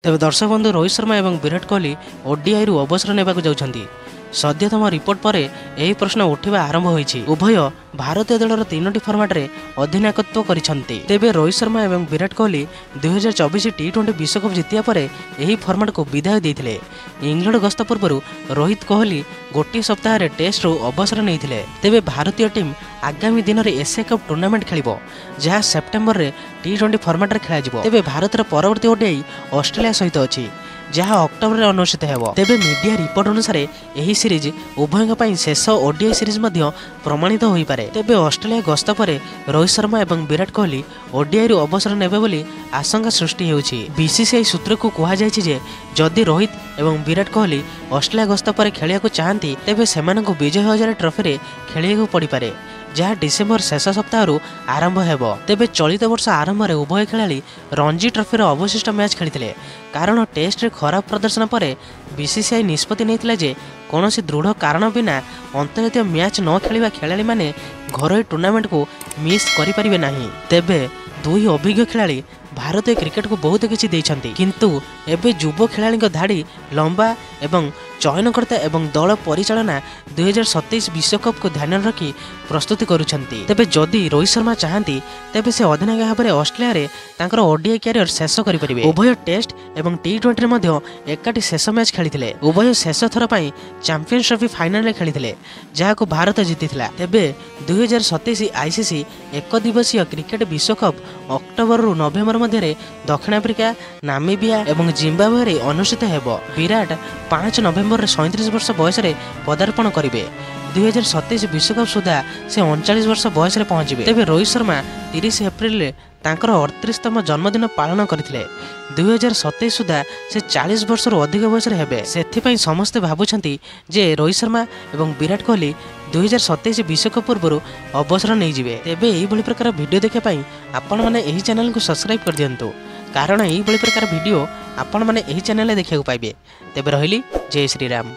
तेज दर्शक बंधु रोहित शर्मा और विराट कोहली ओडीआई रु अवसर ने जाउछंती। सद्यतम रिपोर्ट पर यही प्रश्न उठा आरंभ होईछि। उभय भारतीय दलर 3टी फर्माट रे अधिनायकत्व करिसंती। तेबे रोहित शर्मा और विराट कोहली 2024 टी20 विश्वकप जितिया पर यही फर्माट को विदाय देथिले। इंग्लैंड गस्त पूर्व रोहित कोहली गोटे सप्ताह रे टेस्ट रु अवसर नैथिले। तेबे भारतीय टीम आगामी दिन में एशिया कप टूर्नामेंट खेलिबो, जहाँ सेप्टेम्बर रे टी20 फर्माट रे खेला जिवो। तेबे भारतर परवर्ती ओडीआई ऑस्ट्रेलिया सहित अछि, जहाँ अक्टोबर में अनुष्ठित हेबो। तेबे मीडिया रिपोर्ट अनुसार यही सीरीज उभयों पर शेष ओडीआई सीरीज मध्य प्रमाणित हो पारे। तेबे ऑस्ट्रेलिया गस्त पर रोहित शर्मा और विराट कोहली ओडीआई रु अवसर नेबे बोली आशंका सृष्टि होउछि। बीसीसीआई सूत्र को कहा जायछि जे जदि रोहित और विराट कोहली ऑस्ट्रेलिया गस्त पर खेलिया चाहती तेबे सेमानकु विजय हजारे ट्रॉफी रे खेलिया पड़ी पारे, जहाँ डिसेम्बर शेष सप्ताह आरंभ हेबो। तेबे चलित वर्ष आरंभ में उभय खेलाड़ी रणजी ट्रॉफी अवशिष्ट मैच खेली, कारण टेस्ट रे खराब प्रदर्शन पर बीसीसीआई निष्पत्ति नैथिला जे कौनसी दृढ़ कारण बिना अंतर्जातीय मैच न खेलिबा खेलाड़ी माने घरोई टूर्नामेंट को मिस करि परिबे नाही। तेबे दुई अभिज्ञ खिलाड़ी भारतीय क्रिकेट को बहुत किसी देइछंती, किंतु एबे युवा खिलाड़ी धाड़ी लंबा एवं चयनकर्ता एवं दल परिचालना 2027 विश्वकप को ध्यान रखी प्रस्तुति करुछंती। तेबे जदि रोहित शर्मा चाहती तेबे से अधिनायक भाव में ऑस्ट्रेलिया रे तांकर ओडीआई कैरियर शेष करि परिबे। उभय टेस्ट एवं टी20 रे मध्य एकाठी शेष मैच खेलिथिले। उभय शेष थर पई चैंपियंस ट्रॉफी फाइनल रे खेलिथिले, जहाको भारत जीतिथिला। तेबे 2027 आईसीसी एक दिवसीय क्रिकेट विश्वकप अक्टोबर रु नवेम्बर मध्य दक्षिण आफ्रिका, नामीबिया एवं जिम्बाब्वे रे अनुष्ठित हेबो। विराट 5 नवेम्बर 37 वर्ष बयस रे पदार्पण करिवे। 2027 विश्वकप सुधा से 39 वर्ष बयस रे पहुंचीबे। तेबे रोहित शर्मा 30 एप्रिल रे तांकर 38तम जन्मदिन पालन करथिले। 2027 सुधा से 40 वर्ष रु अधिक बयस रे हेबे। सेथिपई समस्ते भाबुछंती जे रोहित शर्मा एवं विराट कोहली 2027 विश्वकप पूर्व अवसर नहीं जिवे। तेबे एही बड़ी प्रकार वीडियो देखा पाई आपण माने एही चैनल को सब्सक्राइब कर दियंतु, कारण एही बड़ी प्रकार वीडियो आपण माने एही चैनल देखिया पाइबे। तेबे रहिली जय श्री राम।